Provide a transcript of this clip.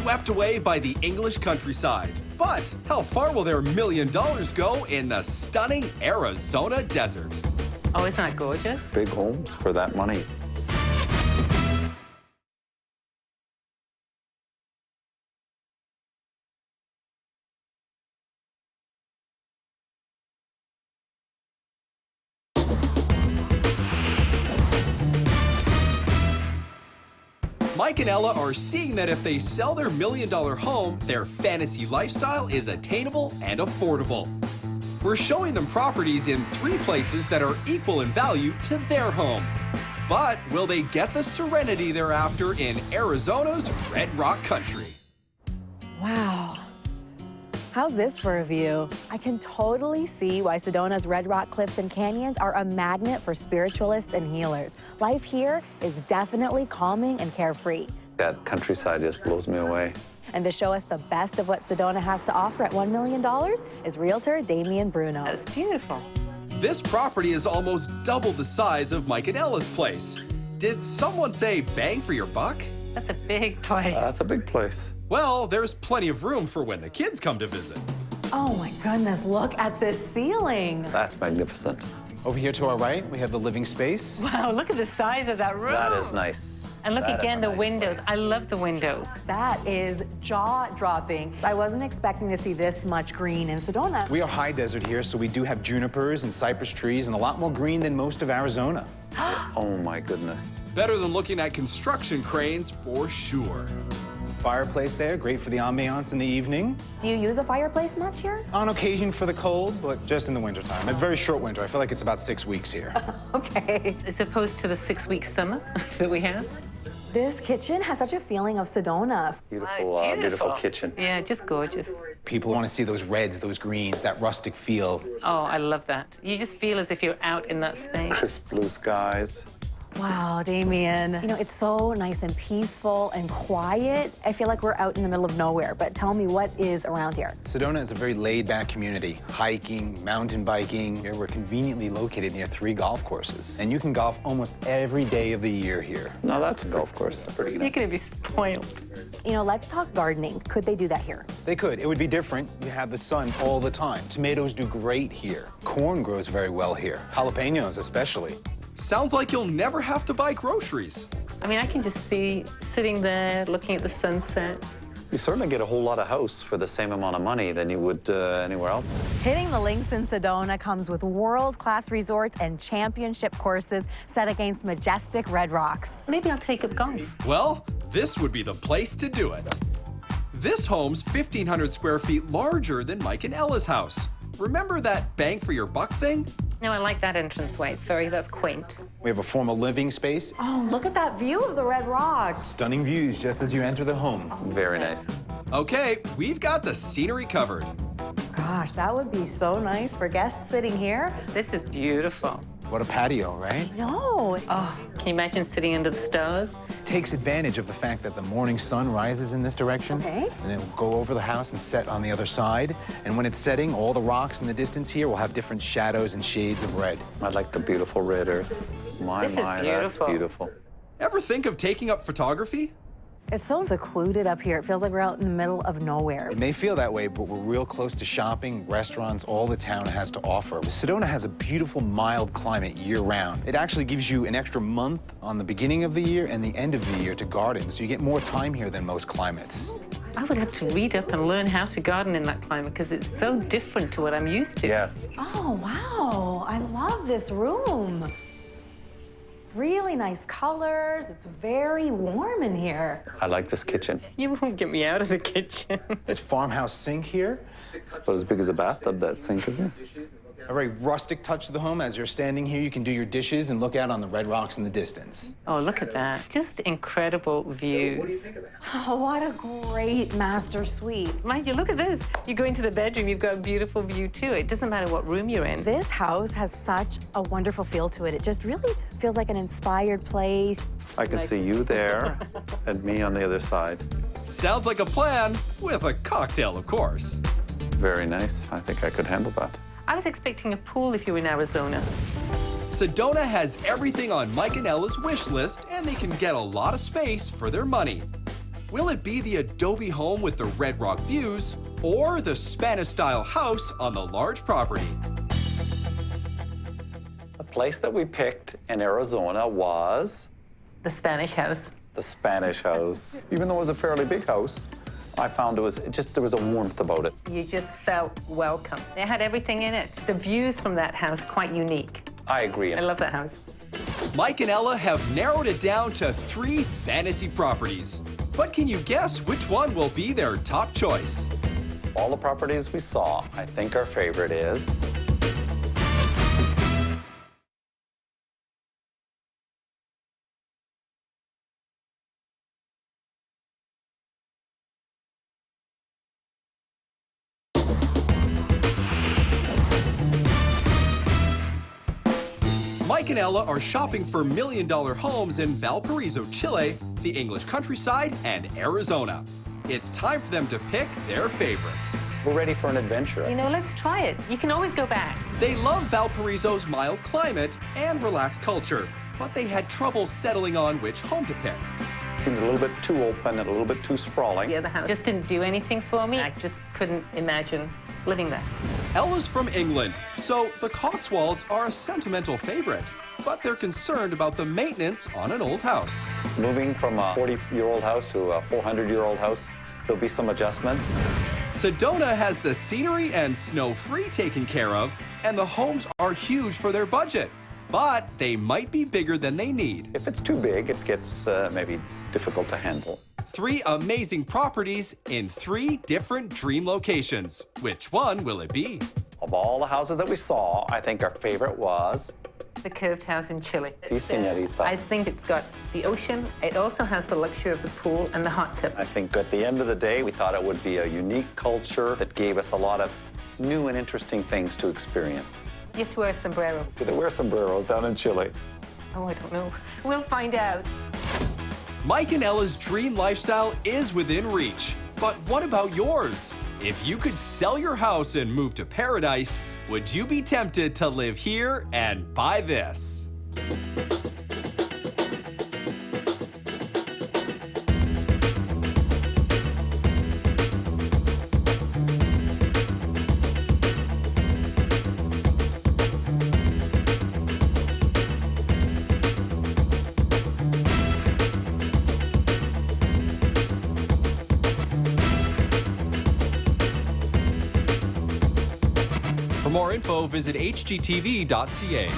swept away by the English countryside. But how far will their $1 million go in the stunning Arizona desert? Oh, isn't that gorgeous? Big homes for that money. Mike and Ella are seeing that if they sell their $1 million home, their fantasy lifestyle is attainable and affordable. We're showing them properties in 3 places that are equal in value to their home. But will they get the serenity they're after in Arizona's Red Rock country? Wow. How's this for a view? I can totally see why Sedona's Red Rock cliffs and canyons are a magnet for spiritualists and healers. Life here is definitely calming and carefree. That countryside just blows me away. And to show us the best of what Sedona has to offer at $1 million is Realtor Damian Bruno. That's beautiful. This property is almost double the size of Mike and Ella's place. Did someone say bang for your buck? That's a big place. That's a big place. Well, there's plenty of room for when the kids come to visit. Oh my goodness, look at this ceiling. That's magnificent. Over here to our right, we have the living space. Wow, look at the size of that room. That is nice. And look That again, is a the nice windows. place. I love the windows. That is jaw-dropping. I wasn't expecting to see this much green in Sedona. We are high desert here, so we do have junipers and cypress trees and a lot more green than most of Arizona. Oh my goodness. Better than looking at construction cranes for sure. Fireplace there, great for the ambiance in the evening. Do you use a fireplace much here? On occasion for the cold, but just in the wintertime. A very short winter. I feel like it's about 6 weeks here. Okay. As opposed to the 6-week summer that we have. This kitchen has such a feeling of Sedona. Beautiful, beautiful kitchen. Yeah, just gorgeous. People want to see those reds, those greens, that rustic feel. Oh, I love that. You just feel as if you're out in that space. Crisp blue skies. Wow, Damian. You know, it's so nice and peaceful and quiet. I feel like we're out in the middle of nowhere, but tell me what is around here. Sedona is a very laid-back community. Hiking, mountain biking. Here we're conveniently located near 3 golf courses. And you can golf almost every day of the year here. No, that's a golf course. Pretty You're nice. going to be spoiled. You know, let's talk gardening. Could they do that here? They could. It would be different. You have the sun all the time. Tomatoes do great here. Corn grows very well here. Jalapenos especially. Sounds like you'll never have to buy groceries. I mean, I can just see sitting there looking at the sunset. You certainly get a whole lot of house for the same amount of money than you would anywhere else. Hitting the links in Sedona comes with world-class resorts and championship courses set against majestic red rocks. Maybe I'll take up golf. Well, this would be the place to do it. This home's 1,500 square feet larger than Mike and Ella's house. Remember that bang for your buck thing? No, I like that entranceway. That's quaint. We have a formal living space. Oh, look at that view of the red rocks. Stunning views just as you enter the home. Very nice. Okay, we've got the scenery covered. Gosh, that would be so nice for guests sitting here. This is beautiful. What a patio, right? No. Oh, can you imagine sitting under the stars? Takes advantage of the fact that the morning sun rises in this direction. Okay. And it will go over the house and set on the other side. And when it's setting, all the rocks in the distance here will have different shadows and shades of red. I like the beautiful red earth. My, This is that's beautiful. beautiful. Ever think of taking up photography? It's so secluded up here. It feels like we're out in the middle of nowhere. It may feel that way, but we're real close to shopping, restaurants, all the town has to offer. Sedona has a beautiful, mild climate year-round. It actually gives you an extra month on the beginning of the year and the end of the year to garden, so you get more time here than most climates. I would have to read up and learn how to garden in that climate because it's so different to what I'm used to. Yes. Oh, wow. I love this room. Really nice colors. It's very warm in here. I like this kitchen. You won't get me out of the kitchen. This farmhouse sink here, It's about as big as a bathtub, that sink, isn't it? a very rustic touch to the home. As you're standing here, you can do your dishes and look out on the red rocks in the distance. Oh, look at that. Just incredible views. Oh, what a great master suite. Mind you, look at this. You go into the bedroom, you've got a beautiful view too. It doesn't matter what room you're in. This house has such a wonderful feel to it. It just really feels like an inspired place. I can see you there and me on the other side. Sounds like a plan, with a cocktail, of course. Very nice. I think I could handle that. I was expecting a pool if you were in Arizona. Sedona has everything on Mike and Ella's wish list, and they can get a lot of space for their money. Will it be the adobe home with the red rock views or the Spanish-style house on the large property? The place that we picked in Arizona was The Spanish house. the Spanish house. Even though it was a fairly big house, I found there was a warmth about it. You just felt welcome. It had everything in it. The views from that house, quite unique. I agree. I love that house. Mike and Ella have narrowed it down to 3 fantasy properties. But can you guess which one will be their top choice? All the properties we saw, I think our favorite is Mike and Ella are shopping for million-dollar homes in Valparaiso, Chile, the English countryside, and Arizona. It's time for them to pick their favorite. we're ready for an adventure. You know, let's try it. You can always go back. They love Valparaiso's mild climate and relaxed culture, but they had trouble settling on which home to pick. Seemed a little bit too open and a little bit too sprawling. The other house just didn't do anything for me. I just couldn't imagine living there. Ella's from England, so the Cotswolds are a sentimental favorite, but they're concerned about the maintenance on an old house. Moving from a 40-year-old house to a 400-year-old house, there'll be some adjustments. Sedona has the scenery and snow-free taken care of, and the homes are huge for their budget, but they might be bigger than they need. If it's too big, it gets maybe difficult to handle. 3 amazing properties in 3 different dream locations. Which one will it be? Of all the houses that we saw, I think our favorite was The curved house in Chile. Si, señorita. I think it's got the ocean. It also has the luxury of the pool and the hot tub. I think at the end of the day, we thought it would be a unique culture that gave us a lot of new and interesting things to experience. You have to wear a sombrero. Do they wear sombreros down in Chile? Oh, I don't know. We'll find out. Mike and Ella's dream lifestyle is within reach. But what about yours? If you could sell your house and move to paradise, would you be tempted to live here and buy this? For more info, visit hgtv.ca.